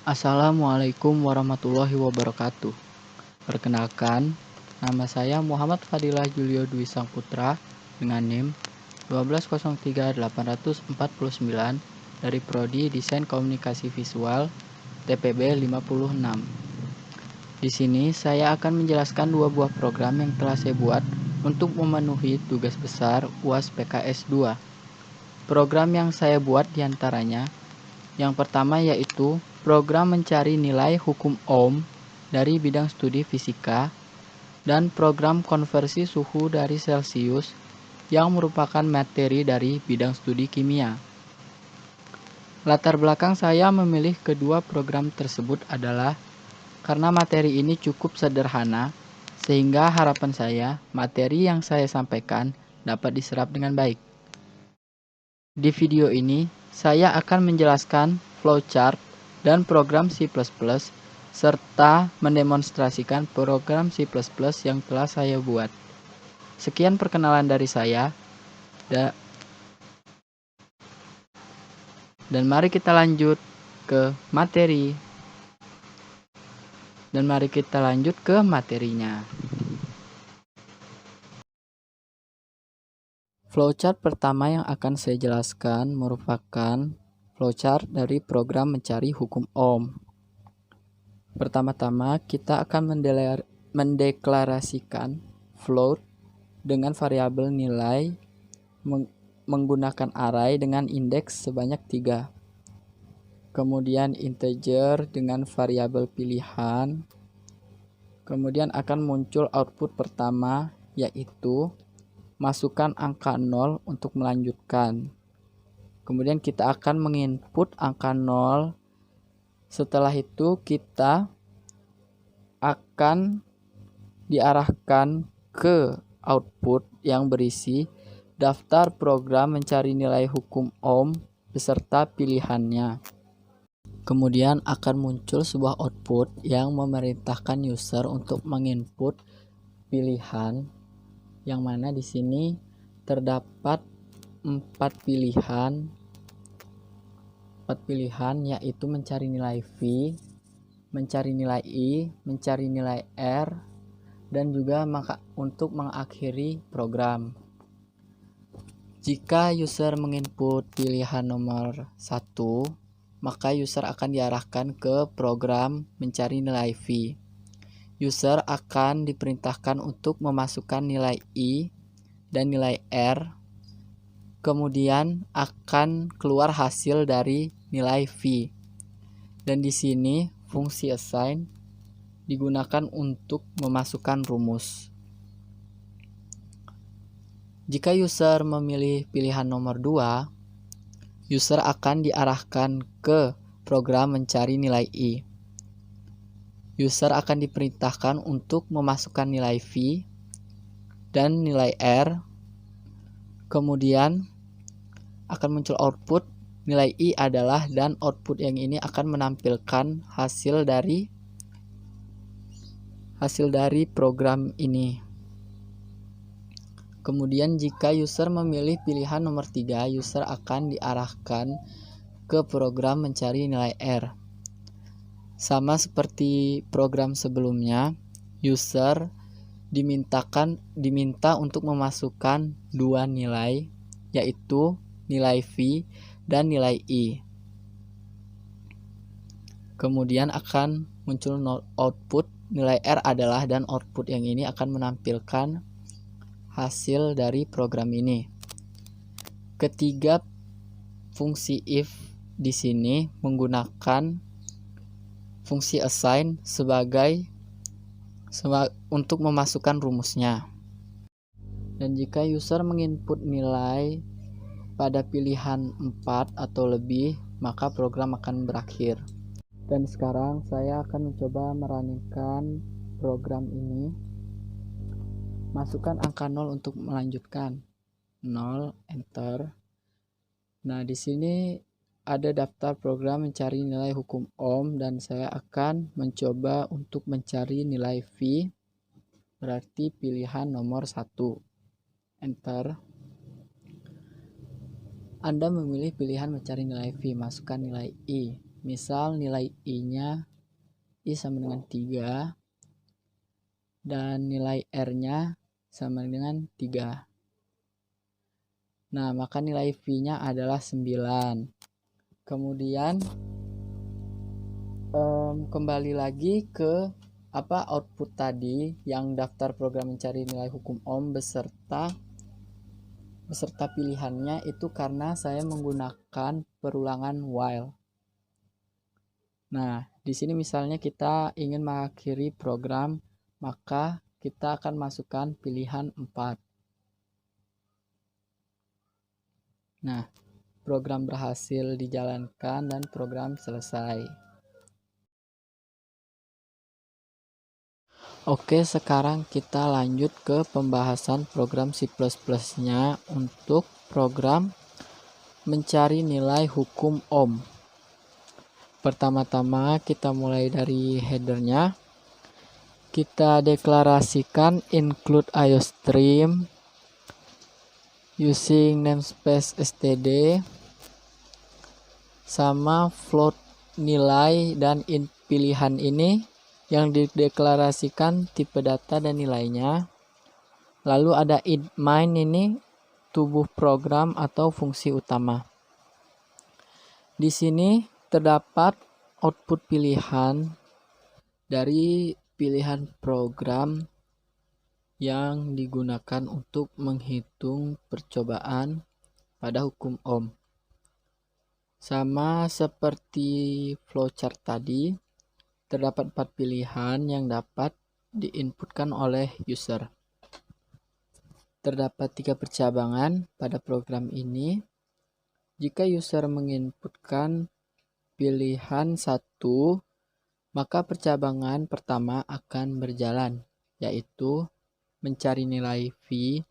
Assalamualaikum warahmatullahi wabarakatuh. Perkenalkan, nama saya Muhammad Fadilah Julio Dwi Sangputra dengan NIM 1203849 dari Prodi Desain Komunikasi Visual TPB 56. Di sini saya akan menjelaskan dua buah program yang telah saya buat untuk memenuhi tugas besar UAS PKS 2. Program yang saya buat diantaranya yang pertama yaitu program mencari nilai hukum Ohm dari bidang studi fisika dan program konversi suhu dari Celsius yang merupakan materi dari bidang studi kimia. Latar belakang saya memilih kedua program tersebut adalah karena materi ini cukup sederhana sehingga harapan saya materi yang saya sampaikan dapat diserap dengan baik. Di video ini saya akan menjelaskan flowchart dan program C++ serta mendemonstrasikan program C++ yang telah saya buat. Sekian perkenalan dari saya, dan mari kita lanjut ke materinya. Flowchart pertama yang akan saya jelaskan merupakan flowchart dari program mencari hukum Ohm. Pertama-tama kita akan mendeklarasikan float dengan variabel nilai menggunakan array dengan indeks sebanyak 3. Kemudian integer dengan variabel pilihan. Kemudian akan muncul output pertama yaitu masukkan angka 0 untuk melanjutkan. Kemudian kita akan menginput angka 0. Setelah itu kita akan diarahkan ke output yang berisi daftar program mencari nilai hukum Ohm beserta pilihannya. Kemudian akan muncul sebuah output yang memerintahkan user untuk menginput pilihan, yang mana di sini terdapat 4 pilihan yaitu mencari nilai V, mencari nilai I, mencari nilai R, dan juga untuk mengakhiri program. Jika user menginput pilihan nomor 1, maka user akan diarahkan ke program mencari nilai V. User akan diperintahkan untuk memasukkan nilai I dan nilai R, kemudian akan keluar hasil dari nilai V. Dan di sini fungsi assign digunakan untuk memasukkan rumus. Jika user memilih pilihan nomor 2, user akan diarahkan ke program mencari nilai I. User akan diperintahkan untuk memasukkan nilai V dan nilai R. Kemudian akan muncul output nilai I adalah, dan output yang ini akan menampilkan hasil dari program ini. Kemudian jika user memilih pilihan nomor 3, user akan diarahkan ke program mencari nilai R. Sama seperti program sebelumnya, user diminta untuk memasukkan dua nilai, yaitu nilai V dan nilai I. Kemudian akan muncul output nilai R adalah, dan output yang ini akan menampilkan hasil dari program ini. Ketiga fungsi if di sini menggunakan fungsi assign untuk memasukkan rumusnya. Dan jika user menginput nilai pada pilihan 4 atau lebih, maka program akan berakhir. Dan sekarang saya akan mencoba meraningkan program ini. Masukkan angka 0 untuk melanjutkan. 0, enter. Nah, di sini ada daftar program mencari nilai hukum Ohm, dan saya akan mencoba untuk mencari nilai V, berarti pilihan nomor 1. Enter. Anda memilih pilihan mencari nilai V, masukkan nilai I. Misal nilai I-nya I sama dengan 3 dan nilai R-nya sama dengan 3. Nah, maka nilai V-nya adalah 9. Kemudian kembali lagi ke output tadi yang daftar program mencari nilai hukum ohm beserta pilihannya itu karena saya menggunakan perulangan while. Nah, di sini misalnya kita ingin mengakhiri program, maka kita akan masukkan pilihan 4. Nah, program berhasil dijalankan dan program selesai. Oke, sekarang kita lanjut ke pembahasan program C++ nya untuk program mencari nilai hukum ohm. Pertama-tama kita mulai dari headernya. Kita deklarasikan include iostream using namespace std sama float nilai, dan pilihan ini yang dideklarasikan tipe data dan nilainya. Lalu ada int main, ini tubuh program atau fungsi utama. Di sini terdapat output pilihan dari pilihan program yang digunakan untuk menghitung percobaan pada hukum ohm. Sama seperti flowchart tadi, terdapat 4 pilihan yang dapat diinputkan oleh user. Terdapat 3 percabangan pada program ini. Jika user menginputkan pilihan 1, maka percabangan pertama akan berjalan, yaitu mencari nilai V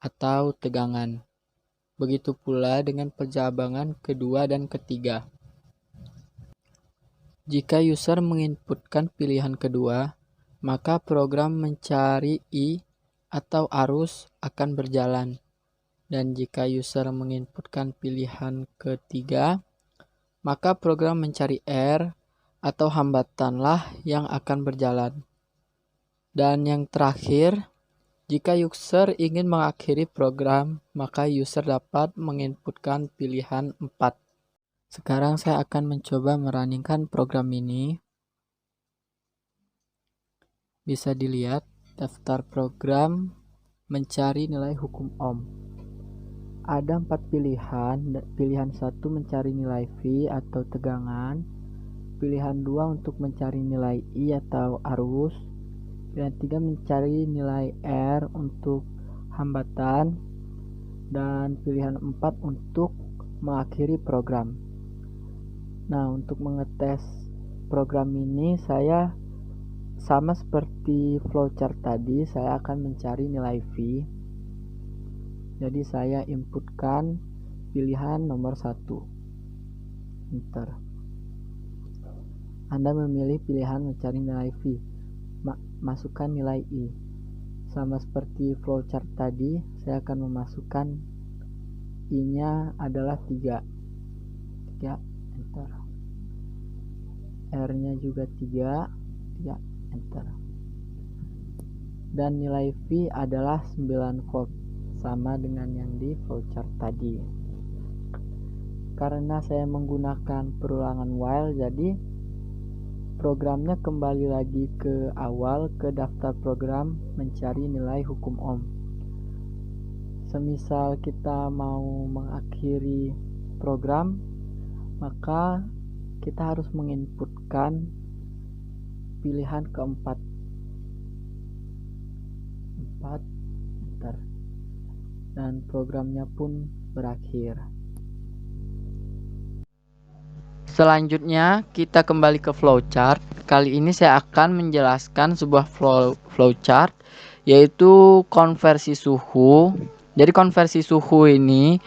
atau tegangan. Begitu pula dengan percabangan kedua dan ketiga. Jika user menginputkan pilihan kedua, maka program mencari I atau arus akan berjalan. Dan jika user menginputkan pilihan ketiga, maka program mencari R atau hambatanlah yang akan berjalan. Dan yang terakhir, jika user ingin mengakhiri program, maka user dapat menginputkan pilihan 4. Sekarang saya akan mencoba merunningkan program ini. Bisa dilihat daftar program mencari nilai hukum ohm. Ada 4 pilihan. Pilihan 1 mencari nilai V atau tegangan. Pilihan 2 untuk mencari nilai I atau arus. Pilihan 3 mencari nilai R untuk hambatan. Dan pilihan 4 untuk mengakhiri program. Nah, untuk mengetes program ini saya sama seperti flowchart tadi, saya akan mencari nilai V. Jadi saya inputkan pilihan nomor 1. Enter. Anda memilih pilihan mencari nilai V. Masukkan nilai I. Sama seperti flowchart tadi, saya akan memasukkan I-nya adalah 3. Enter. R-nya juga 3. Enter. Dan nilai V adalah 9 volt, sama dengan yang di flowchart tadi. Karena saya menggunakan perulangan while, jadi programnya kembali lagi ke awal, ke daftar program mencari nilai hukum ohm. Semisal kita mau mengakhiri program, maka kita harus menginputkan pilihan keempat. Enter. Dan programnya pun berakhir. Selanjutnya kita kembali ke flowchart. Kali ini saya akan menjelaskan sebuah flowchart, yaitu konversi suhu. Jadi konversi suhu ini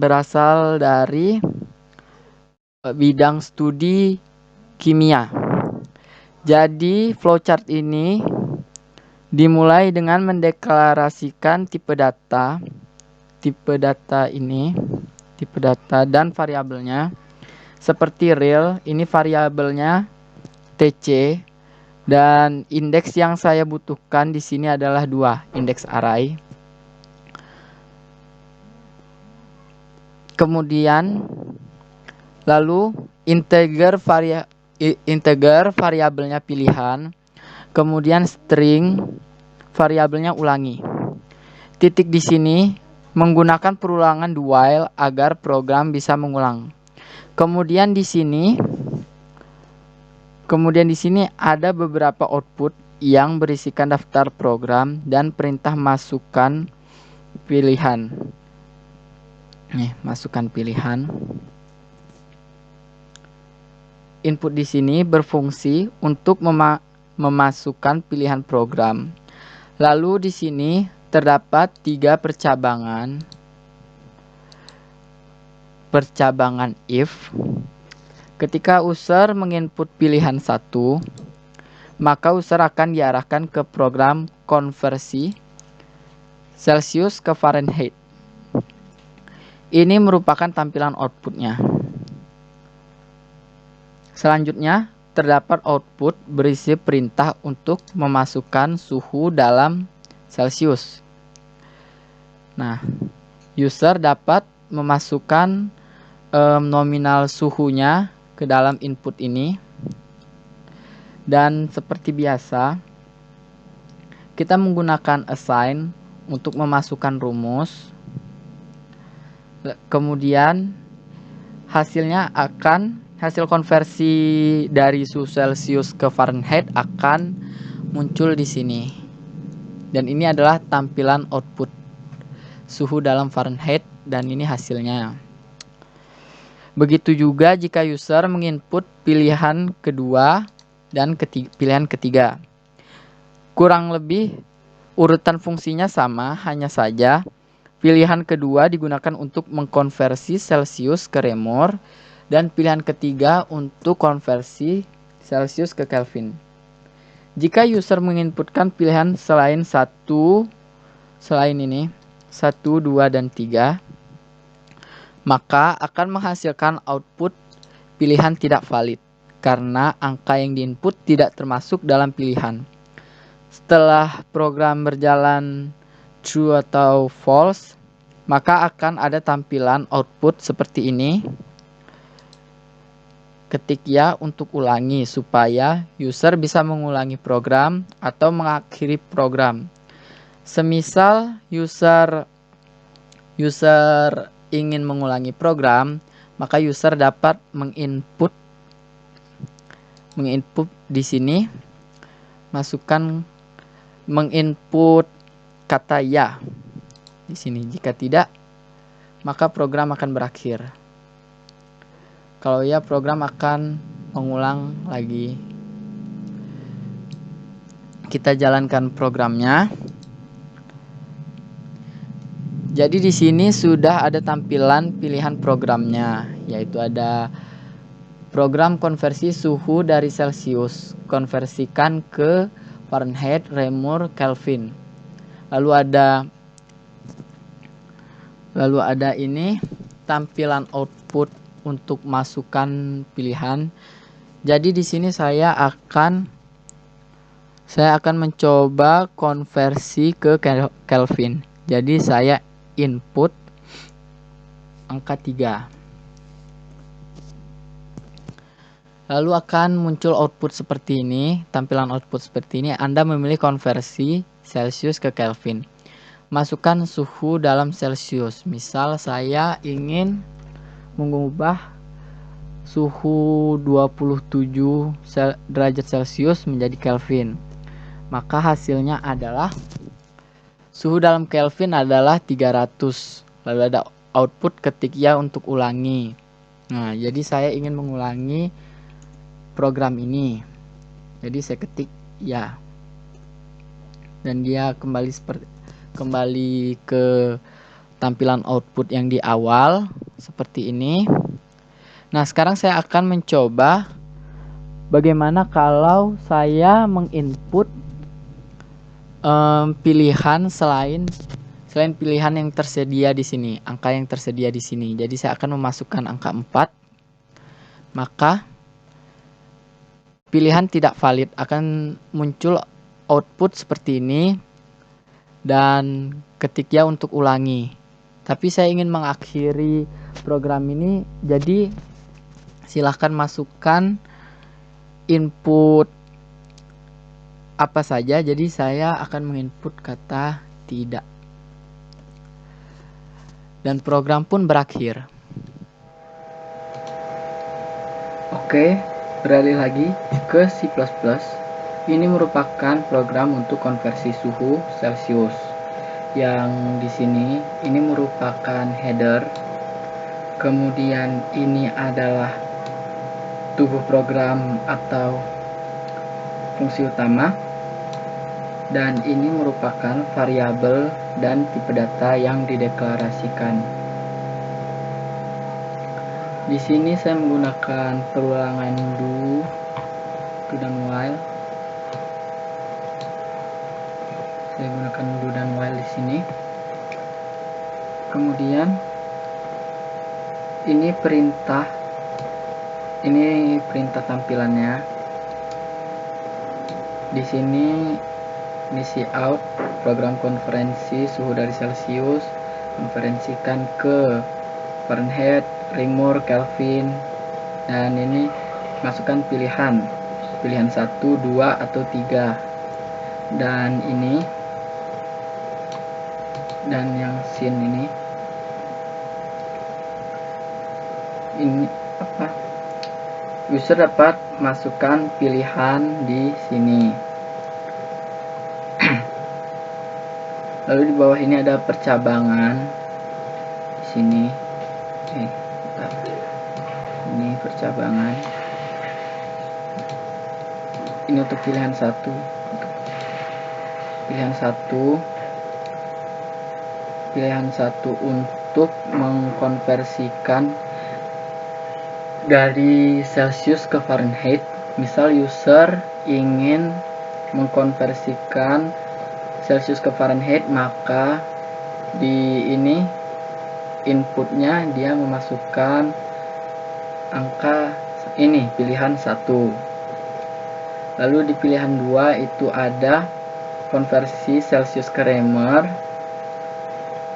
berasal dari bidang studi kimia. Jadi flowchart ini dimulai dengan mendeklarasikan tipe data dan variabelnya. seperti real, ini variabelnya TC, dan indeks yang saya butuhkan di sini adalah 2, indeks array. Kemudian lalu integer variabelnya pilihan, kemudian string variabelnya ulangi. Titik di sini menggunakan perulangan do while agar program bisa mengulang. Kemudian di sini ada beberapa output yang berisikan daftar program dan perintah masukkan pilihan. Nih, masukkan pilihan. Input di sini berfungsi untuk memasukkan pilihan program. Lalu di sini terdapat 3 percabangan if. Ketika user menginput pilihan 1, maka user akan diarahkan ke program konversi Celsius ke Fahrenheit. Ini merupakan tampilan outputnya. Selanjutnya, terdapat output berisi perintah untuk memasukkan suhu dalam Celsius. Nah, user dapat memasukkan nominal suhunya ke dalam input ini. Dan seperti biasa, kita menggunakan assign untuk memasukkan rumus. Kemudian hasil konversi dari suhu Celsius ke Fahrenheit akan muncul di sini. Dan ini adalah tampilan output suhu dalam Fahrenheit, dan ini hasilnya. Begitu juga jika user menginput pilihan kedua dan pilihan ketiga. Kurang lebih urutan fungsinya sama, hanya saja pilihan kedua digunakan untuk mengkonversi Celsius ke Reaumur, dan pilihan ketiga untuk konversi Celsius ke Kelvin. Jika user menginputkan pilihan selain 1, 2, dan 3, maka akan menghasilkan output pilihan tidak valid, karena angka yang diinput tidak termasuk dalam pilihan. Setelah program berjalan true atau false, maka akan ada tampilan output seperti ini. Ketik ya untuk ulangi, supaya user bisa mengulangi program atau mengakhiri program. Semisal user ingin mengulangi program, maka user dapat menginput di sini, menginput kata ya di sini. Jika tidak, maka program akan berakhir. Kalau ya, program akan mengulang lagi. Kita jalankan programnya. Jadi di sini sudah ada tampilan pilihan programnya, yaitu ada program konversi suhu dari Celsius, konversikan ke Fahrenheit, Reaumur, Kelvin. Lalu ada ini tampilan output untuk masukkan pilihan. Jadi di sini saya akan mencoba konversi ke Kelvin. Jadi saya input angka 3. Lalu akan muncul output seperti ini, tampilan output seperti ini. Anda memilih konversi Celsius ke Kelvin. Masukkan suhu dalam Celsius. Misal saya ingin mengubah suhu 27 derajat Celsius menjadi Kelvin. Maka hasilnya adalah suhu dalam Kelvin adalah 300. Lalu ada output ketik ya untuk ulangi. Nah, jadi saya ingin mengulangi program ini. Jadi saya ketik ya. Dan dia kembali ke tampilan output yang di awal seperti ini. Nah, sekarang saya akan mencoba bagaimana kalau saya menginput pilihan selain pilihan yang tersedia di sini, angka yang tersedia di sini. Jadi saya akan memasukkan angka 4. maka pilihan tidak valid akan muncul output seperti ini dan ketik ya untuk ulangi. Tapi saya ingin mengakhiri program ini, jadi silahkan masukkan input apa saja. Jadi saya akan menginput kata tidak. Dan program pun berakhir. Oke, beralih lagi ke C++. Ini merupakan program untuk konversi suhu Celsius. Yang di sini ini merupakan header. Kemudian ini adalah tubuh program atau fungsi utama. Dan ini merupakan variabel dan tipe data yang dideklarasikan. Di sini saya menggunakan perulangan do dan while. Saya gunakan do dan while di sini. Kemudian ini perintah tampilannya. Di sini cout program konferensi suhu dari Celsius, konferensikan ke Fahrenheit, Reaumur, Kelvin, dan ini masukkan pilihan 1, 2, atau 3. Dan ini dan yang sin ini apa? User dapat masukkan pilihan di sini. Lalu di bawah ini ada percabangan. Di sini. Ini percabangan. Ini untuk pilihan 1. Pilihan 1 untuk mengkonversikan dari Celsius ke Fahrenheit. Misal user ingin mengkonversikan Celsius ke Fahrenheit, maka di ini inputnya dia memasukkan angka ini, pilihan 1. Lalu di pilihan 2 itu ada konversi Celsius ke Reaumur,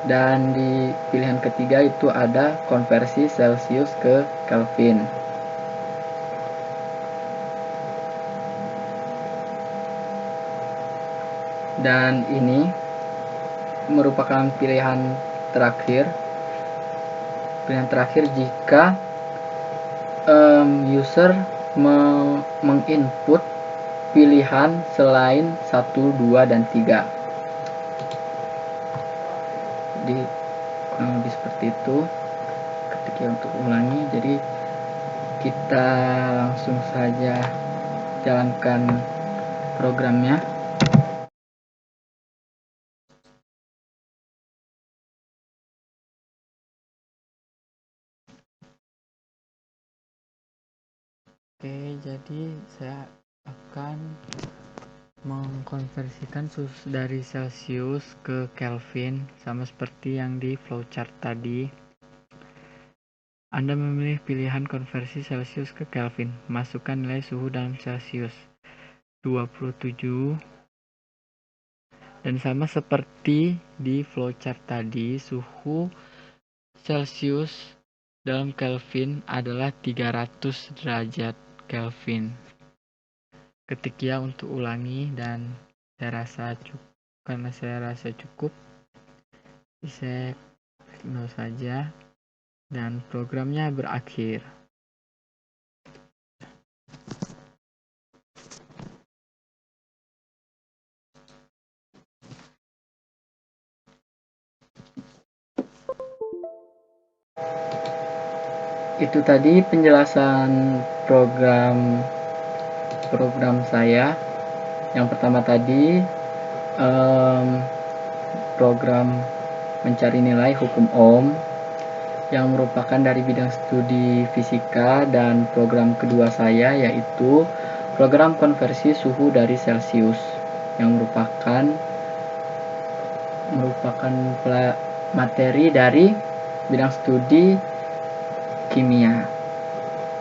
dan di pilihan ketiga itu ada konversi Celsius ke Kelvin. Dan ini merupakan pilihan terakhir jika user menginput pilihan selain 1, 2, dan 3. Jadi kurang lebih seperti itu ketika untuk ulangi. Jadi kita langsung saja jalankan programnya. Oke, jadi saya akan mengkonversikan suhu dari Celsius ke Kelvin, sama seperti yang di flowchart tadi. Anda memilih pilihan konversi Celsius ke Kelvin. Masukkan nilai suhu dalam Celsius 27. Dan sama seperti di flowchart tadi, suhu Celsius dalam Kelvin adalah 300 derajat Kelvin. Ketik ya untuk ulangi, dan saya rasa cukup. Karena saya rasa cukup, saya no saja, dan programnya berakhir. Itu tadi penjelasan program saya. Yang pertama tadi program mencari nilai hukum Ohm yang merupakan dari bidang studi fisika, dan program kedua saya yaitu program konversi suhu dari Celsius yang merupakan materi dari bidang studi kimia.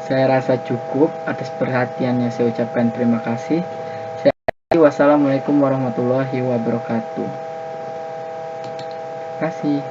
Saya rasa cukup. Atas perhatiannya saya ucapkan terima kasih. Wassalamualaikum warahmatullahi wabarakatuh. Terima kasih.